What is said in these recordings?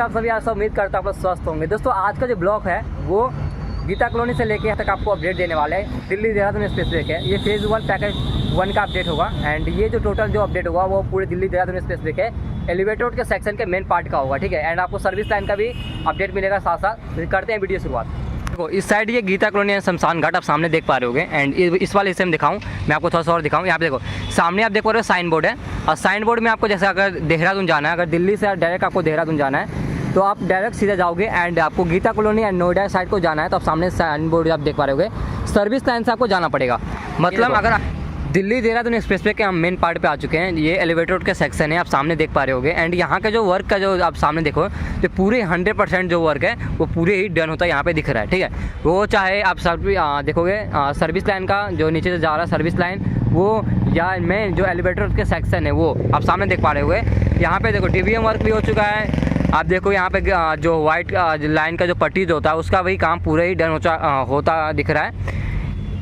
आप सभी आज उम्मीद करता हूँ आप लोग स्वस्थ होंगे। दोस्तों आज का जो ब्लॉग है वो गीता कॉलोनी से लेके यहाँ तक आपको अपडेट देने वाले हैं। दिल्ली देहरादून स्पेसिफिक है, ये फेज़ 1 पैकेज 1 का अपडेट होगा। एंड ये जो टोटल जो अपडेट होगा वो पूरे दिल्ली देहरादून स्पेसिफिक है, एलिवेटेड रोड के सेक्शन के मेन पार्ट का होगा, ठीक है। एंड आपको सर्विस लाइन का भी अपडेट मिलेगा साथ साथ। तो करते हैं वीडियो शुरुआत। देखो इस साइड ये गीता कॉलोनी है, शमशान घाट आप सामने देख पा रहे होगे। एंड इस वाले हिस्से में दिखाऊं मैं आपको, थोड़ा सा और दिखाऊं। यहाँ पे देखो सामने आप देख पा रहे हो साइन बोर्ड है, और साइन बोर्ड में आपको जैसे अगर देहरादून जाना है, अगर दिल्ली से डायरेक्ट आपको देहरादून जाना है तो आप डायरेक्ट सीधा जाओगे। एंड आपको Geeta colony and Noida side को जाना है तो आप सामने साइन बोर्ड आप देख पा रहे होगे, सर्विस लाइन से आपको जाना पड़ेगा। मतलब अगर दिल्ली देहरादून एक्सप्रेसवे के हम मेन पार्ट पे आ चुके हैं, ये एलिवेटेड रोड के सेक्शन है, आप सामने देख पा रहे होगे। एंड यहाँ का जो वर्क का जो आप सामने देखो तो पूरे 100% जो वर्क है वो पूरे ही डन होता है, यहाँ पे दिख रहा है, ठीक है। वो चाहे आप देखोगे सर्विस लाइन का जो नीचे से जा रहा है सर्विस लाइन वो, या मेन जो एलिवेटेड रोड के सेक्शन है वो आप सामने देख पा रहे होगे। यहाँ पे देखो DBM वर्क भी हो चुका है। आप देखो यहाँ पे जो वाइट लाइन का जो पट्टी जो होता है उसका भी काम पूरा ही डन होता दिख रहा है।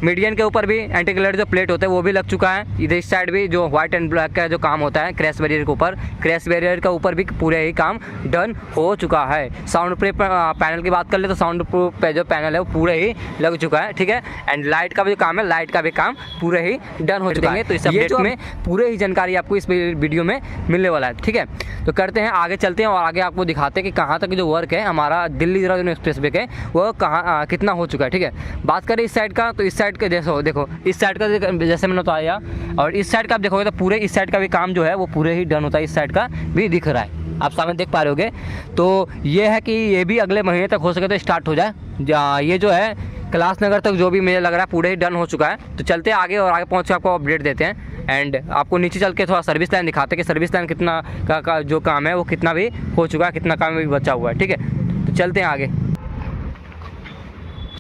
मीडियन के ऊपर भी एंटी ग्लेयर जो प्लेट होता है वो भी लग चुका है। इधर इस साइड भी जो व्हाइट एंड ब्लैक का जो काम होता है क्रैश बैरियर के ऊपर, क्रैश बैरियर का ऊपर भी पूरे ही काम डन हो चुका है। साउंड प्रूफ पैनल की बात कर ले तो साउंड प्रूफ पे जो पैनल है वो पूरे ही लग चुका है, ठीक है। एंड लाइट का भी जो काम है, लाइट का भी काम पूरे ही डन हो चुका है। तो इस अपडेट में पूरे ही जानकारी आपको इस वीडियो में मिलने वाला है, ठीक है। तो करते हैं आगे चलते हैं और आगे आपको दिखाते हैं कि कहाँ तक जो वर्क है हमारा दिल्ली देहरादून एक्सप्रेसवे के वो कहाँ कितना हो चुका है, ठीक है। बात करें इस साइड का तो इस साइड के देखो इस साइड का जैसे मैंने बताया, और इस साइड का आप देखोगे तो पूरे इस साइड का भी काम जो है वो पूरे ही डन होता है। इस साइड का भी दिख रहा है, आप सामने देख पा रहे होगे। तो ये है कि ये भी अगले महीने तक हो सके तो स्टार्ट हो जाए। ये जो है कैलाश नगर तक जो भी मुझे लग रहा है पूरे ही डन हो चुका है। तो चलते हैं आगे और आगे पहुँच के आपको अपडेट देते हैं। एंड आपको नीचे चल के थोड़ा सर्विस लाइन दिखाते हैं कि सर्विस लाइन कितना का जो काम है वो कितना भी हो चुका है, कितना काम भी बचा हुआ है, ठीक है। तो चलते हैं आगे।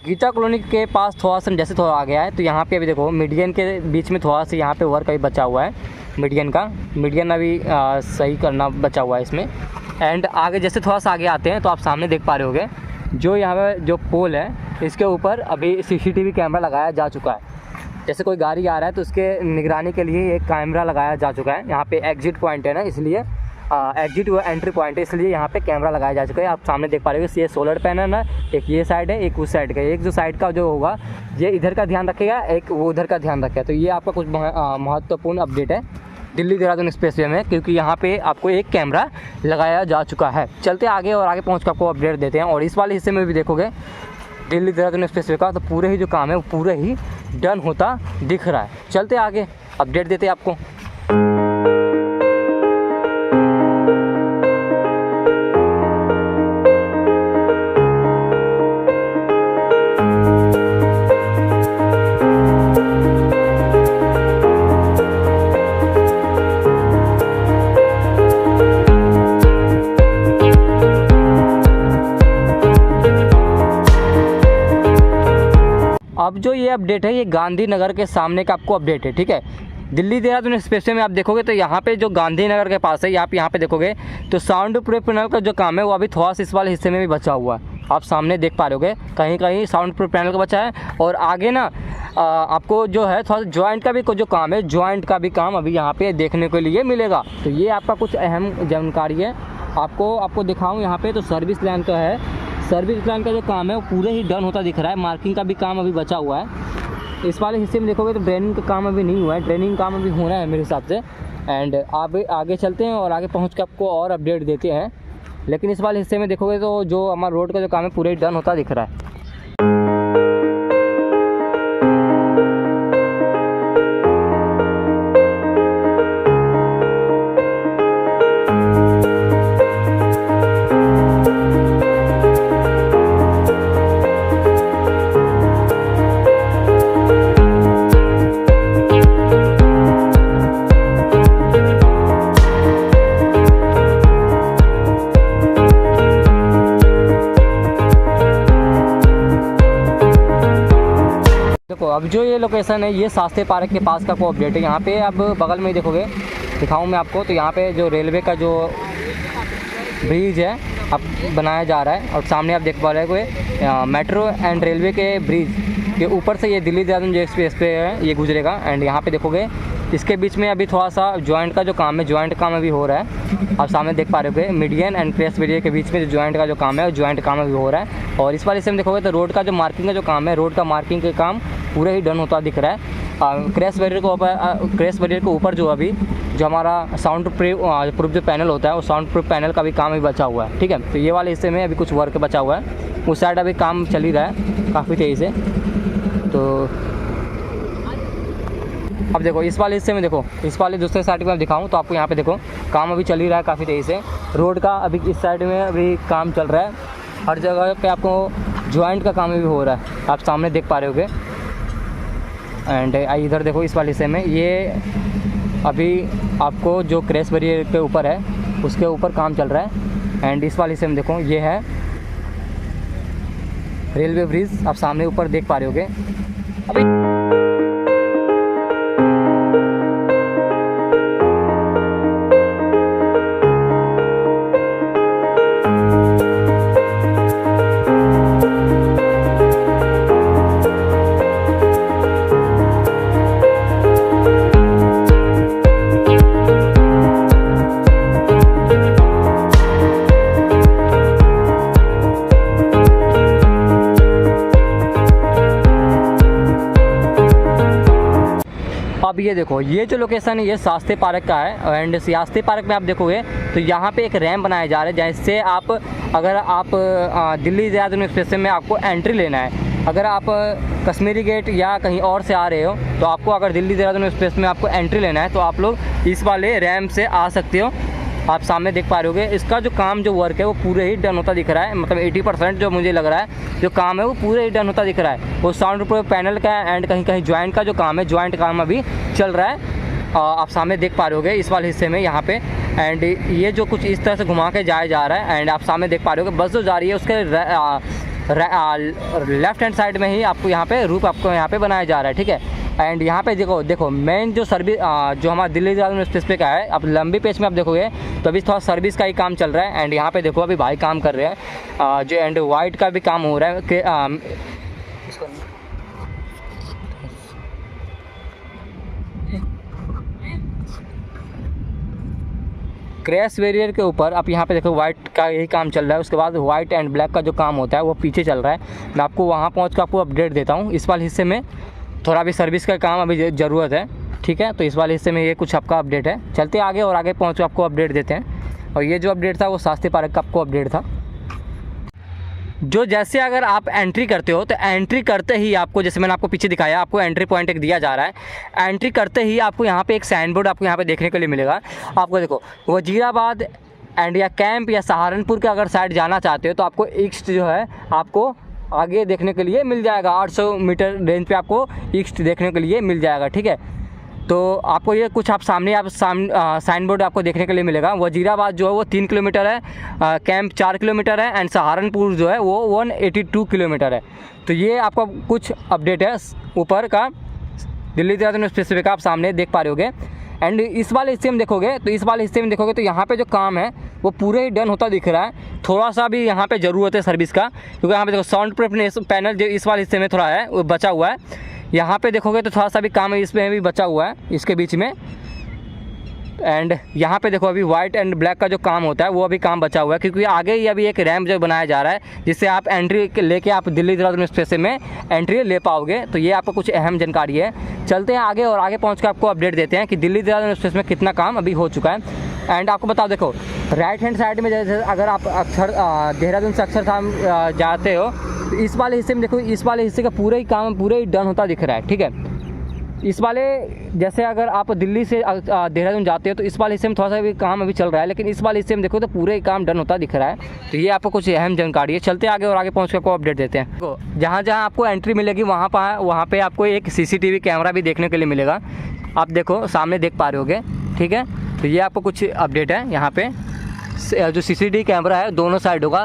गीता कॉलोनी के पास थोड़ा सा जैसे थोड़ा आ गया है तो यहाँ पे अभी देखो मीडियन के बीच में थोड़ा सा यहाँ पे वर्क अभी बचा हुआ है। मीडियन अभी सही करना बचा हुआ है इसमें। एंड आगे जैसे थोड़ा सा आगे आते हैं तो आप सामने देख पा रहे होगे जो यहाँ पे जो पोल है इसके ऊपर अभी CCTV कैमरा लगाया जा चुका है। जैसे कोई गाड़ी आ रहा है तो उसके निगरानी के लिए एक कैमरा लगाया जा चुका है। यहाँ पे एग्जिट पॉइंट है ना, इसलिए एग्जिट व एंट्री पॉइंट है, इसलिए यहाँ पे कैमरा लगाया जा चुका है। आप सामने देख पा रहे हो ये सोलर पैनल है, एक ये साइड है एक उस साइड का। एक जो साइड का जो होगा ये इधर का ध्यान रखेगा, एक वो उधर का ध्यान रखेगा। तो ये आपका कुछ महत्वपूर्ण अपडेट है दिल्ली देहरादून एक्सप्रेसवे में, क्योंकि यहाँ पे आपको एक कैमरा लगाया जा चुका है। चलते आगे और आगे पहुँच कर आपको अपडेट देते हैं। और इस वाले हिस्से में भी देखोगे दिल्ली देहरादून एक्सप्रेसवे का तो पूरे ही जो काम है वो पूरे ही डन होता दिख रहा है। चलते आगे अपडेट देते हैं आपको। अब जो ये अपडेट है ये गांधीनगर के सामने का आपको अपडेट है, ठीक है। दिल्ली देहरादून एक्सप्रेसवे में आप देखोगे तो यहाँ पे जो गांधीनगर के पास है आप यहाँ पे देखोगे तो साउंड प्रूफ पैनल का जो काम है वो अभी थोड़ा सा इस वाले हिस्से में भी बचा हुआ है। आप सामने देख पा रहे होगे कहीं कहीं साउंड प्रूफ पैनल का बचा है। और आगे ना आपको जो है थोड़ा जॉइंट का भी जो काम है, जॉइंट का भी काम अभी यहाँ पे देखने के लिए मिलेगा। तो ये आपका कुछ अहम जानकारी है। आपको दिखाऊँ यहाँ पे तो सर्विस लाइन का है, सर्विस लाइन का जो काम है वो पूरे ही डन होता दिख रहा है। मार्किंग का भी काम अभी बचा हुआ है। इस वाले हिस्से में देखोगे तो ड्रेनिंग का काम अभी नहीं हुआ है, ड्रेनिंग काम अभी होना है मेरे हिसाब से। एंड आगे चलते हैं और आगे पहुंच के आपको और अपडेट देते हैं। लेकिन इस वाले हिस्से में देखोगे तो जो हमारा रोड का जो काम है पूरे ही डन होता दिख रहा है। देखो अब जो ये लोकेशन है ये शास्त्री पार्क के पास का को अपडेट है। यहाँ पे अब बगल में ही देखोगे, दिखाऊं मैं आपको तो यहाँ पे जो रेलवे का जो ब्रिज है अब बनाया जा रहा है। और सामने आप देख पा रहे हो मेट्रो एंड रेलवे के ब्रिज के ऊपर से ये दिल्ली देहरादून जो एक्सप्रेस पे है ये गुजरेगा। एंड यहाँ पे देखोगे इसके बीच में अभी थोड़ा सा जॉइंट का जो काम है, जॉइंट काम अभी हो रहा है। आप सामने देख पा रहे होगे मीडियन एंड क्रेस्ट बैरियर के बीच में जो जॉइंट का जो काम है, जॉइंट काम अभी हो रहा है। और इस वाले से हम देखोगे तो रोड का जो मार्किंग का जो काम है, रोड का मार्किंग का काम पूरा ही डन होता दिख रहा है। क्रेस्ट बैरियर के ऊपर जो अभी जो हमारा साउंड प्रूफ जो पैनल होता है, वो साउंड प्रूफ पैनल का भी काम अभी बचा हुआ है। ठीक है, तो ये वाले हिस्से में अभी कुछ वर्क बचा हुआ है। उस साइड अभी काम चल ही रहा है काफ़ी तेज़ी से। तो अब देखो इस वाले हिस्से में, देखो इस वाले दूसरे साइड में मैं दिखाऊं तो आपको यहाँ पे देखो काम अभी चल ही रहा है काफ़ी तेज़ी से। रोड का अभी इस साइड में अभी काम चल रहा है। हर जगह पे आपको जॉइंट का काम भी हो रहा है, आप सामने देख पा रहे होगे। एंड इधर देखो इस वाले हिस्से में, ये अभी आपको जो क्रेस्ट बैरियर के ऊपर है उसके ऊपर काम चल रहा है। एंड इस वाले हिस्से में देखो ये है रेलवे ब्रिज, आप सामने ऊपर देख पा रहे होगे। अभी अब ये देखो, ये जो लोकेशन है ये शास्त्री पार्क का है। एंड शास्त्री पार्क में आप देखोगे तो यहाँ पे एक रैम्प बनाया जा रहा है, जिससे आप अगर आप दिल्ली देहरादून एक्सप्रेस में आपको एंट्री लेना है, अगर आप कश्मीरी गेट या कहीं और से आ रहे हो तो आपको अगर दिल्ली देहरादून एक्सप्रेस में आपको एंट्री लेना है तो आप लोग इस वाले रैम्प से आ सकते हो। आप सामने देख पा रहे होगे इसका जो काम जो वर्क है वो पूरे ही डन होता दिख रहा है। मतलब 80% जो मुझे लग रहा है जो काम है वो पूरे ही डन होता दिख रहा है। वो साउंड प्रूफ पैनल का एंड कहीं कहीं जॉइंट का जो काम है, जॉइंट काम अभी चल रहा है। आप सामने देख पा रहे होगे इस वाले हिस्से में यहाँ पे। एंड ये जो कुछ इस तरह से घुमा के जाया जा रहा है। एंड आप सामने देख पा रहे होगे बस जो जा रही है उसके लेफ्ट हैंड साइड में ही आपको यहाँ पे रूप आपको यहाँ पे बनाया जा रहा है। ठीक है, एंड यहाँ पे देखो मेन जो सर्विस जो हमारा दिल्ली देहरादून एक्सप्रेस पे का है, अब लंबी पेज में आप देखोगे तो अभी थोड़ा सर्विस का ही काम चल रहा है। एंड यहाँ पे देखो अभी भाई काम कर रहे हैं जो एंड वाइट का भी काम हो रहा है कि क्रेस्ट बैरियर के ऊपर आप यहाँ पे देखो वाइट का यही काम चल रहा है। उसके बाद वाइट एंड ब्लैक का जो काम होता है वो पीछे चल रहा है। मैं आपको वहाँ पहुँच कर आपको अपडेट देता हूँ। इस वाले हिस्से में थोड़ा अभी सर्विस का काम अभी ज़रूरत है। ठीक है, तो इस वाले हिस्से में ये कुछ आपका अपडेट है। चलते आगे और आगे पहुँच कर आपको अपडेट देते हैं। और ये जो अपडेट था वो शास्त्री पार्क का आपको अपडेट था। जो जैसे अगर आप एंट्री करते हो तो एंट्री करते ही आपको, जैसे मैंने आपको पीछे दिखाया, आपको एंट्री पॉइंट एक दिया जा रहा है। एंट्री करते ही आपको यहाँ पे एक साइन बोर्ड आपको यहाँ पे देखने के लिए मिलेगा। आपको देखो वजीराबाद एंड या कैंप या सहारनपुर के अगर साइड जाना चाहते हो तो आपको ईस्ट जो है आपको आगे देखने के लिए मिल जाएगा। 800 मीटर रेंज पे आपको ईस्ट देखने के लिए मिल जाएगा। ठीक है, तो आपको ये कुछ आप साइन बोर्ड आपको देखने के लिए मिलेगा। वजीराबाद जो है वो 3 किलोमीटर है, कैंप 4 किलोमीटर है एंड सहारनपुर जो है वो 182 किलोमीटर है। तो ये आपका कुछ अपडेट है ऊपर का दिल्ली देहरादून एक्सप्रेस का, आप सामने देख पा रहे होगे। एंड इस वाले हिस्से में देखोगे तो यहाँ पे जो काम है वो पूरे ही डन होता दिख रहा है। थोड़ा सा भी यहाँ पे ज़रूरत है सर्विस का, क्योंकि यहाँ पे देखो साउंड प्रूफ पैनल जो इस वाले हिस्से में थोड़ा है वो बचा हुआ है। यहाँ पे देखोगे तो थोड़ा सा भी काम इसमें भी बचा हुआ है इसके बीच में। एंड यहाँ पे देखो अभी वाइट एंड ब्लैक का जो काम होता है वो अभी काम बचा हुआ है, क्योंकि आगे ही अभी एक रैम्प जो बनाया जा रहा है जिससे आप एंट्री लेके आप दिल्ली देहरादून एक्सप्रेस में एंट्री ले पाओगे। तो ये आपको कुछ अहम जानकारी है। चलते हैं आगे और आगे पहुँच कर आपको अपडेट देते हैं कि दिल्ली देहरादून एक्सप्रेस में कितना काम अभी हो चुका है। एंड आपको बताओ, देखो राइट हैंड साइड में जैसे अगर आप देहरादून से अक्षरधाम जाते हो तो इस वाले हिस्से में देखो, इस वाले हिस्से का पूरा ही काम पूरे ही डन होता दिख रहा है। ठीक है, इस वाले जैसे अगर आप दिल्ली से देहरादून जाते हो तो इस वाले हिस्से में थोड़ा सा भी काम अभी चल रहा है, लेकिन इस वाले हिस्से में देखो तो पूरे ही काम डन होता दिख रहा है। तो ये आपको कुछ अहम जानकारी है। चलते आगे और आगे पहुँच कर आपको अपडेट देते हैं। तो जहाँ जहाँ आपको एंट्री मिलेगी वहाँ पे आपको एक CCTV कैमरा भी देखने के लिए मिलेगा। आप देखो सामने देख पा रहे होगे। ठीक है, तो ये आपको कुछ अपडेट है। यहाँ पे जो CCTV कैमरा है दोनों साइड होगा,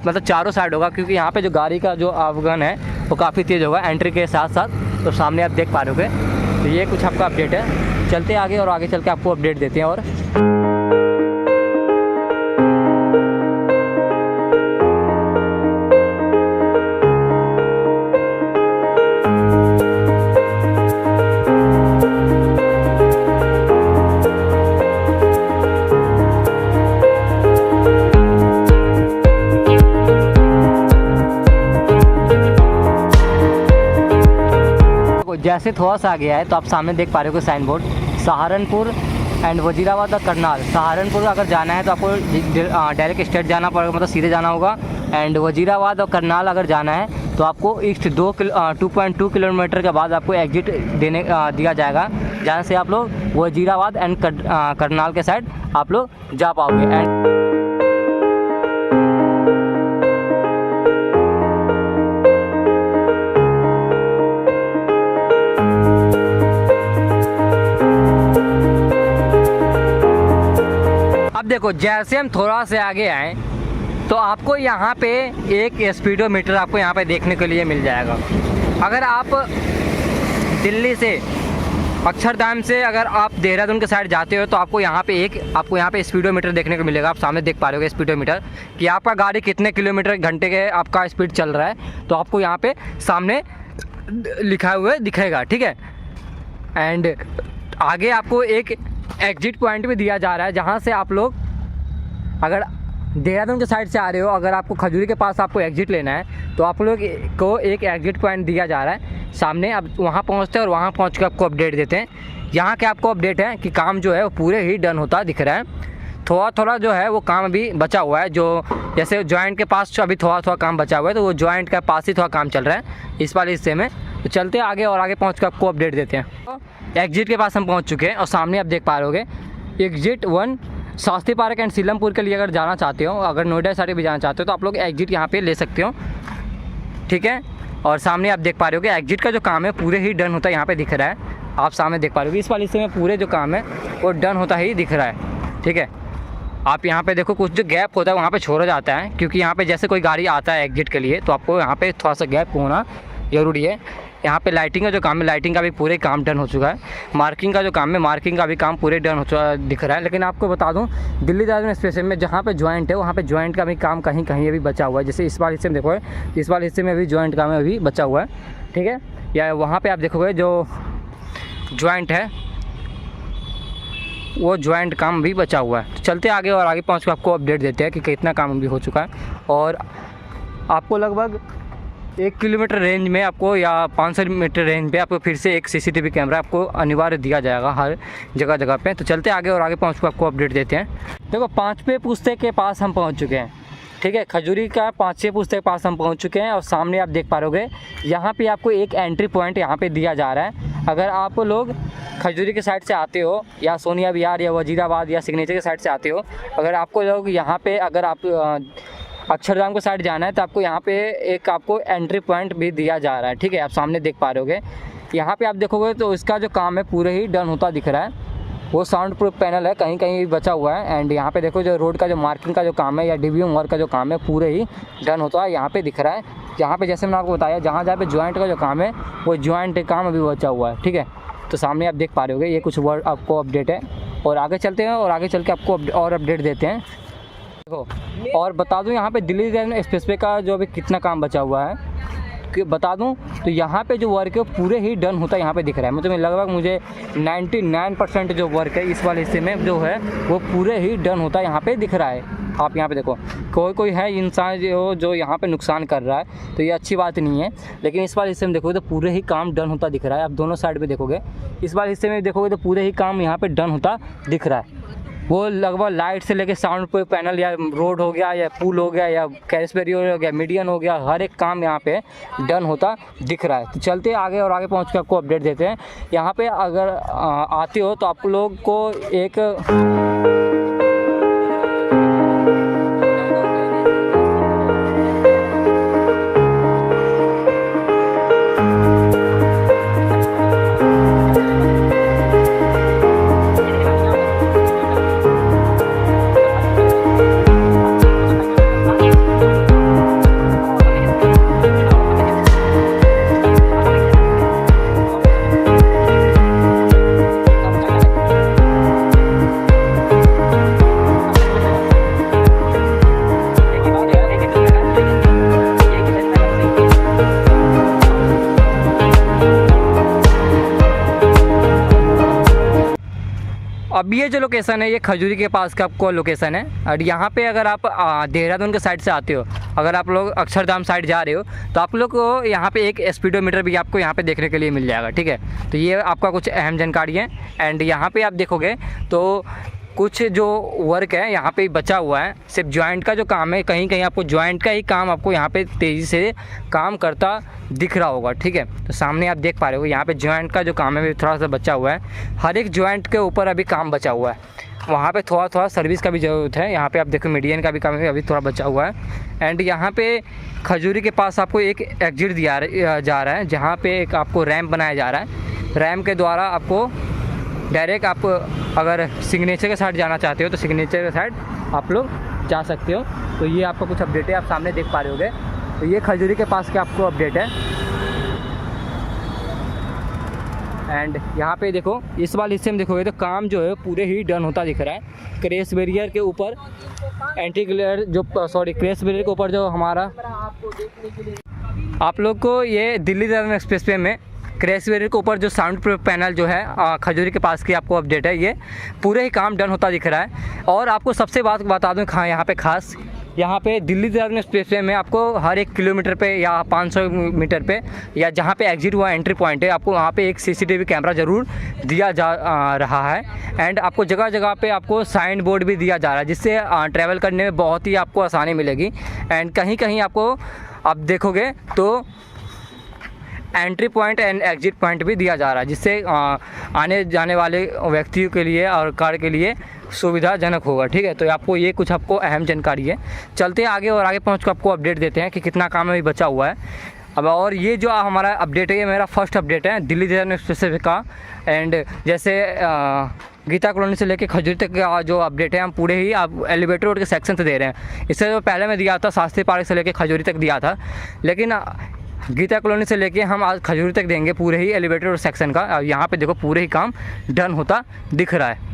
मतलब चारों साइड होगा, क्योंकि यहाँ पे जो गाड़ी का जो अवगमन है वो काफ़ी तेज़ होगा एंट्री के साथ साथ। तो सामने आप देख पा रहे होगे। तो ये कुछ आपका अपडेट है। चलते आगे और आगे चल के आपको अपडेट देते हैं। और जैसे थोड़ा सा आगे आए तो आप सामने देख पा रहे हो sign board Saharanpur and Wazirabad और करनाल। सहारनपुर अगर जाना है तो आपको डायरेक्ट स्ट्रेट जाना पड़ेगा, मतलब सीधे जाना होगा। एंड वजीराबाद और करनाल अगर जाना है तो आपको ईस्ट 2.2 किलोमीटर के बाद आपको एग्जिट दिया जाएगा, जहाँ से आप लोग वजीराबाद एंड करनाल के साइड आप लोग जा पाओगे। एंड अब देखो जैसे हम थोड़ा से आगे आए तो आपको यहाँ पे एक स्पीडोमीटर आपको यहाँ पे देखने के लिए मिल जाएगा। अगर आप दिल्ली से अक्षरधाम से अगर आप देहरादून के साइड जाते हो तो आपको यहाँ पे स्पीडोमीटर देखने को मिलेगा। आप सामने देख पा रहे हो स्पीडोमीटर कि आपका गाड़ी कितने किलोमीटर घंटे के आपका स्पीड चल रहा है, तो आपको यहाँ पे सामने लिखा हुआ दिखेगा, ठीक है। एंड आगे आपको एक एग्जिट पॉइंट भी दिया जा रहा है, जहाँ से आप लोग अगर देहरादून के साइड से आ रहे हो, अगर आपको खजूरी के पास आपको एग्जिट लेना है तो आप लोग को एक एग्जिट पॉइंट दिया जा रहा है सामने। अब वहाँ पहुँचते हैं और वहाँ पहुँच के आपको अपडेट देते हैं। यहाँ के आपको अपडेट है कि काम जो है वो पूरे ही डन होता दिख रहा है। थोड़ा थोड़ा जो है वो काम अभी बचा हुआ है, जो जैसे जॉइंट के पास अभी थोड़ा थोड़ा काम बचा हुआ है, तो वो जॉइंट के पास ही थोड़ा काम चल रहा है इस वाले हिस्से में। तो चलते हैं आगे और आगे पहुँच के आपको अपडेट देते हैं। एग्जिट के पास हम पहुँच चुके हैं और सामने आप देख पा रहे होगे exit 1 Shastri park and Seelampur के लिए अगर जाना चाहते हो, अगर नोएडा साइड भी जाना चाहते हो तो आप लोग एग्जिट यहाँ पे ले सकते हो, ठीक है। और सामने आप देख पा रहे हो कि एग्जिट का जो काम है पूरे ही डन होता है यहाँ पे दिख रहा है। आप सामने देख पा रहे हो इस वाले हिस्से में पूरे जो काम है वो डन होता ही दिख रहा है, ठीक है। आप यहाँ पे देखो कुछ जो गैप होता है वहाँ पे छोड़ा जाता है, क्योंकि यहाँ पे जैसे कोई गाड़ी आता है एग्जिट के लिए तो आपको यहाँ पे थोड़ा सा गैप होना ज़रूरी है। यहाँ पे लाइटिंग का जो काम है, लाइटिंग का भी पूरे काम डन हो चुका है। मार्किंग का जो काम है, मार्किंग का भी काम पूरे डन हो चुका दिख रहा है। लेकिन आपको बता दूँ दिल्ली देहरादून स्टेशन में जहाँ पे जॉइंट है वहाँ पे जॉइंट का भी काम कहीं कहीं अभी बचा हुआ है। जैसे इस वाले हिस्से में देखो, इस वाले हिस्से में अभी जॉइंट काम अभी बचा हुआ है, ठीक है। या वहाँ पर आप देखोगे जो जॉइंट है वो जॉइंट काम भी बचा हुआ है। तो चलते आगे और आगे पहुँच कर आपको अपडेट देते हैं कि कितना काम भी हो चुका है। और आपको लगभग 1 किलोमीटर रेंज में आपको या 500 मीटर रेंज पे आपको फिर से एक CCTV कैमरा आपको अनिवार्य दिया जाएगा हर जगह जगह पे। तो चलते आगे और आगे पहुँच कर आपको अपडेट देते हैं। देखो 5वें पुस्ते के पास हम पहुँच चुके हैं, ठीक है। खजूरी का 5वें पुस्ते के पास हम पहुँच चुके हैं और सामने आप देख पा रहे यहाँ पे आपको एक एंट्री पॉइंट यहाँ पे दिया जा रहा है। अगर आप लोग खजूरी के साइड से आते हो या सोनिया विहार या वजीराबाद या सिग्नेचर के साइड से आते हो, अगर आपको लोग यहाँ पे अगर आप अक्षरधाम के साइड जाना है तो आपको यहाँ पे एक आपको एंट्री पॉइंट भी दिया जा रहा है, ठीक है। आप सामने देख पा रहे होगे यहाँ पे आप देखोगे तो इसका जो काम है पूरे ही डन होता दिख रहा है। वो साउंड प्रूफ पैनल है, कहीं कहीं बचा हुआ है। एंड यहाँ पे देखो जो रोड का जो मार्किंग का जो काम है या DBM वर्क का जो काम है पूरे ही डन होता है यहाँ पे दिख रहा है। यहाँ पे जैसे मैंने आपको बताया जहाँ जहाँ पे जॉइंट का जो काम है वो जॉइंट काम अभी बचा हुआ है, ठीक है। तो सामने आप देख पा रहे होगे ये कुछ वर्ड आपको अपडेट है। और आगे चलते हैं और आगे चल के आपको और अपडेट देते हैं। देखो और बता दूं यहाँ पे दिल्ली देहरादून एक्सप्रेसवे का जो अभी कितना काम बचा हुआ है कि बता दूं तो यहाँ पे जो वर्क है पूरे ही डन होता है यहाँ पे दिख रहा है। मतलब लगभग मुझे 99% जो वर्क है इस वाले हिस्से में जो है वो पूरे ही डन होता है यहाँ पे दिख रहा है। आप यहाँ पे देखो कोई है इंसान जो यहाँ पे नुकसान कर रहा है तो ये अच्छी बात नहीं है, लेकिन इस वाले हिस्से में देखोगे तो पूरे ही काम डन होता दिख रहा है। आप दोनों साइड पे देखोगे, इस वाले हिस्से में देखोगे तो पूरे ही काम यहाँ पे डन होता दिख रहा है। वो लगभग लाइट से लेके साउंड पे पैनल या रोड हो गया या पुल हो गया या कैरेज बैरियर हो गया, मीडियन हो गया, हर एक काम यहाँ पे डन होता दिख रहा है। तो चलते आगे और आगे पहुँच के आपको अपडेट देते हैं। यहाँ पे अगर आते हो तो आप लोग को एक अब ये जो लोकेशन है ये खजूरी के पास का आपको लोकेशन है। और यहाँ पे अगर आप देहरादून के साइड से आते हो, अगर आप लोग अक्षरधाम साइड जा रहे हो तो आप लोग को यहाँ पे एक स्पीडोमीटर भी आपको यहाँ पे देखने के लिए मिल जाएगा, ठीक है। तो ये आपका कुछ अहम जानकारी है। एंड यहाँ पे आप देखोगे तो कुछ जो वर्क है यहाँ पे बचा हुआ है, सिर्फ जॉइंट का जो काम है, कहीं कहीं आपको जॉइंट का ही काम आपको यहाँ पे तेज़ी से काम करता दिख रहा होगा, ठीक है। तो सामने आप देख पा रहे हो यहाँ पे जॉइंट का जो काम है भी थोड़ा सा बचा हुआ है। हर एक जॉइंट के ऊपर अभी काम बचा हुआ है। वहाँ पे थोड़ा थोड़ा सर्विस का भी ज़रूरत है। यहाँ पे आप देखो मीडियन का भी काम है, अभी थोड़ा बचा हुआ है। एंड यहाँ पे खजूरी के पास आपको एक एग्जिट दिया जा रहा है, जहाँ पे एक आपको रैम्प बनाया जा रहा है। रैम्प के द्वारा आपको डायरेक्ट आप अगर सिग्नेचर के साइड जाना चाहते हो तो सिग्नेचर के साइड आप लोग जा सकते हो। तो ये आपका कुछ अपडेट है, आप सामने देख पा रहे होगे। तो ये खजूरी के पास के आपको अपडेट है। एंड यहाँ पे देखो इस वाले हिस्से में देखोगे तो काम जो है पूरे ही डन होता दिख रहा है। क्रैश बैरियर के ऊपर एंटी ग्लेयर जो क्रैश बैरियर के ऊपर जो हमारा आप लोग को ये दिल्ली देहरादून एक्सप्रेसवे में क्रैश बैरियर के ऊपर जो साउंड प्रूफ पैनल जो है खजूरी के पास की आपको अपडेट है। ये पूरे ही काम डन होता दिख रहा है। और आपको सबसे बात बता दूँ यहाँ पे खास, यहाँ पे दिल्ली देहरादून एक्सप्रेसवे में आपको हर 1 किलोमीटर पे या 500 मीटर पे या जहाँ पे एग्जिट हुआ एंट्री पॉइंट है, आपको वहाँ पे एक CCTV कैमरा ज़रूर दिया जा रहा है। एंड आपको जगह जगह पे आपको साइन बोर्ड भी दिया जा रहा है, जिससे ट्रैवल करने में बहुत ही आपको आसानी मिलेगी। एंड कहीं कहीं आपको आप देखोगे तो entry point and exit point भी दिया जा रहा है, जिससे आने जाने वाले व्यक्तियों के लिए और कार के लिए सुविधाजनक होगा, ठीक है। तो आपको ये कुछ आपको अहम जानकारी है। चलते हैं आगे और आगे पहुँच कर आपको अपडेट देते हैं कि कितना काम अभी बचा हुआ है अब। और ये जो हमारा अपडेट है ये मेरा फर्स्ट अपडेट है दिल्ली देहरादून एक्सप्रेसवे का। एंड जैसे गीता कॉलोनी से लेके खजूरी तक का जो अपडेट है हम पूरे ही आप एलिवेटर रोड के सेक्शन से दे रहे हैं। इससे जो पहले मैं दिया था शास्त्री पार्क से लेके खजूरी तक दिया था, लेकिन गीता कॉलोनी से लेके हम आज खजूरी तक देंगे पूरे ही एलिवेटर सेक्शन का। और यहाँ पे देखो पूरे ही काम डन होता दिख रहा है।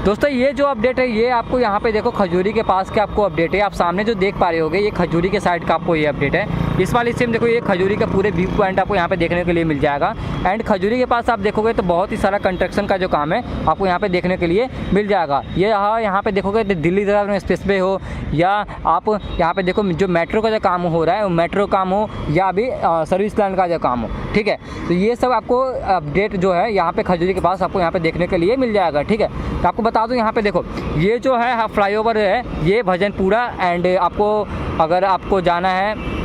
दोस्तों ये जो अपडेट है ये आपको यहाँ पे देखो खजूरी के पास के आपको अपडेट है। आप सामने जो देख पा रहे होगे ये खजूरी के साइड का आपको ये अपडेट है। इस वाले सिम देखो ये खजूरी का पूरे व्यू पॉइंट आपको यहाँ पे देखने के लिए मिल जाएगा। एंड खजूरी के पास आप देखोगे तो बहुत ही सारा कंस्ट्रक्शन का जो काम है आपको यहाँ पे देखने के लिए मिल जाएगा। ये यहाँ पे देखोगे तो दिल्ली देहरादून एक्सप्रेसवे हो या आप यहाँ पे देखो जो मेट्रो का जो काम हो रहा है, मेट्रो काम हो या अभी सर्विस लाइन का जो काम हो, ठीक है। तो ये सब आपको अपडेट जो है यहाँ पे खजूरी के पास आपको यहाँ पे देखने के लिए मिल जाएगा, ठीक है। तो आपको बता दूँ यहाँ पे देखो ये जो है फ्लाईओवर है ये भजनपुरा। एंड आपको अगर आपको जाना है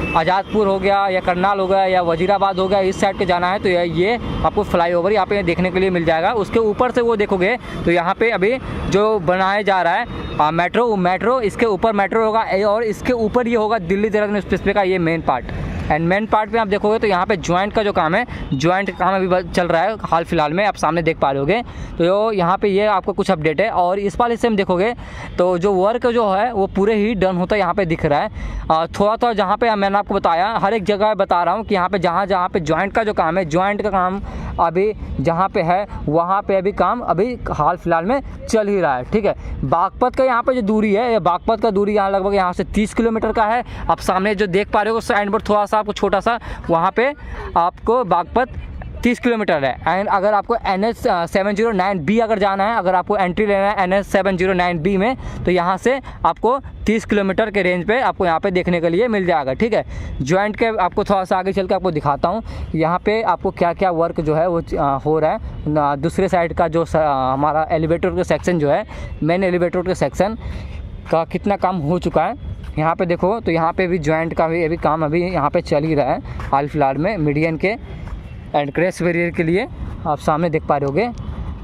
आज़ादपुर हो गया या करनाल हो गया या वजीराबाद हो गया, इस साइड के जाना है तो ये आपको फ्लाईओवर यहाँ पे देखने के लिए मिल जाएगा। उसके ऊपर से वो देखोगे तो यहाँ पे अभी जो बनाया जा रहा है मेट्रो इसके ऊपर मेट्रो होगा और इसके ऊपर ये होगा दिल्ली देहरादून एक्सप्रेसवे का ये main part. And main part में आप देखोगे तो यहाँ पे जॉइंट का जो काम है, जॉइंट का काम अभी चल रहा है हाल फिलहाल में, आप सामने देख पा रहे होगे। तो यहाँ पे ये आपको कुछ अपडेट है। और इस वाले से हम देखोगे तो जो वर्क जो है वो पूरे ही डन होता यहाँ पे दिख रहा है। थोड़ा थोड़ा जहाँ पे मैंने आपको बताया हर एक जगह बता रहा हूँ कि यहाँ पे जहाँ पे जॉइंट का जो काम है, जॉइंट का काम अभी जहाँ पे है वहाँ पे अभी काम अभी हाल फिलहाल में चल ही रहा है, ठीक है। बागपत का यहाँ पे जो दूरी है, ये बागपत का दूरी यहाँ लगभग यहाँ से 30 किलोमीटर का है। आप सामने जो देख पा रहे हो साइड पर थोड़ा सा आपको छोटा सा वहाँ पे आपको बागपत 30 किलोमीटर है। एंड अगर आपको NH 709B अगर जाना है, अगर आपको एंट्री लेना है NH 709B में, तो यहाँ से आपको 30 किलोमीटर के रेंज पे आपको यहाँ पे देखने के लिए मिल जाएगा, ठीक है। जॉइंट के आपको थोड़ा सा आगे चल के आपको दिखाता हूँ यहाँ पे आपको क्या क्या वर्क जो है वो हो रहा है। दूसरे साइड का जो हमारा एलिवेटर का सेक्शन जो है, मेन एलिवेटर के सेक्शन का कितना काम हो चुका है यहाँ पे देखो। तो यहाँ पे भी जॉइंट का भी अभी काम अभी यहाँ पे चल ही रहा है हाल फिलहाल में मीडियन के एंड क्रैश बैरियर के लिए, आप सामने देख पा रहे होगे।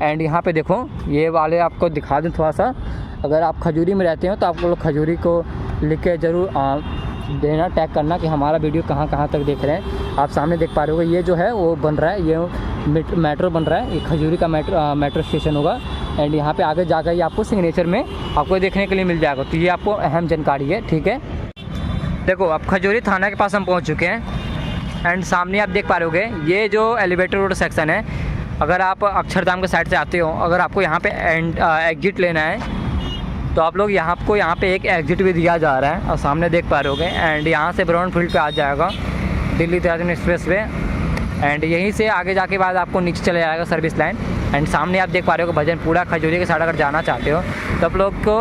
एंड यहाँ पे देखो ये वाले आपको दिखा दूँ थोड़ा सा, अगर आप खजूरी में रहते हो तो आप लोग खजूरी को लिख के ज़रूर देना, टैग करना कि हमारा वीडियो कहाँ कहाँ तक देख रहे हैं। आप सामने देख पा रहे हो, ये जो है वो बन रहा है, ये मेट्रो बन रहा है, ये खजूरी का मेट्रो स्टेशन होगा। एंड यहाँ पे आगे जाकर ये आपको सिग्नेचर में आपको देखने के लिए मिल जाएगा। तो ये आपको अहम जानकारी है, ठीक है। देखो अब खजूरी थाना के पास हम पहुँच चुके हैं। एंड सामने आप देख पा रहे होगे ये जो एलिवेटर रोड सेक्शन है, अगर आप अक्षरधाम के साइड से आते हो, अगर आपको यहाँ पे एग्जिट लेना है तो आप लोग यहाँ पे एक एग्जिट भी दिया जा रहा है और सामने देख पा रहे होगे। एंड यहाँ से ब्राउन फील्ड पे आ जाएगा Delhi Dehradun express way. And यहीं से आगे जाके बाद आपको नीचे चले जाएगा सर्विस लाइन। एंड सामने आप देख पा रहे हो भजनपुरा खजूरी के साइड अगर जाना चाहते हो तो आप लोग को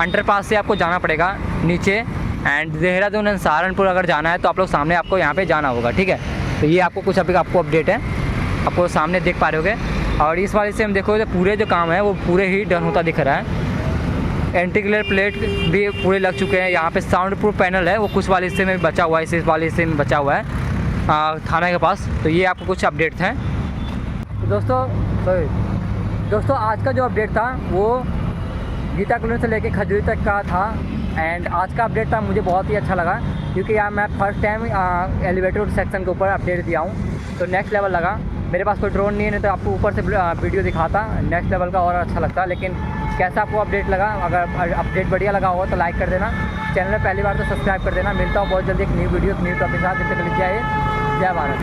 अंडरपास से आपको जाना पड़ेगा नीचे। एंड देहरादून एंड सहारनपुर अगर जाना है तो आप लोग सामने आपको यहाँ पे जाना होगा, ठीक है। तो ये आपको कुछ अभी आपको अपडेट है, आपको सामने देख पा रहे होगे। और इस वाले से हम देखो तो पूरे जो काम है वो पूरे ही डन होता दिख रहा है। एंटी ग्लेयर प्लेट भी पूरे लग चुके हैं। यहाँ पे साउंड प्रूफ पैनल है वो कुछ वाले हिस्से में बचा हुआ है, इस वाले हिस्से में बचा हुआ है थाना के पास। तो ये आपको कुछ अपडेट हैं। तो दोस्तों आज का जो अपडेट था वो गीता कॉलोनी से लेके खजूरी तक का था। एंड आज का अपडेट था मुझे बहुत ही अच्छा लगा, क्योंकि यार मैं फर्स्ट टाइम एलिवेटर सेक्शन के ऊपर अपडेट दिया हूँ, तो नेक्स्ट लेवल लगा। मेरे पास कोई ड्रोन नहीं है तो आपको ऊपर से वीडियो दिखाता, नेक्स्ट लेवल का और अच्छा लगता। लेकिन कैसा आपको अपडेट लगा? अगर अपडेट बढ़िया लगा हो तो लाइक कर देना, चैनल में पहली बार तो सब्सक्राइब कर देना। मिलता हूँ बहुत जल्दी एक न्यू वीडियो न्यू टॉपिक के साथ। जब तक लिखिए जय भारत।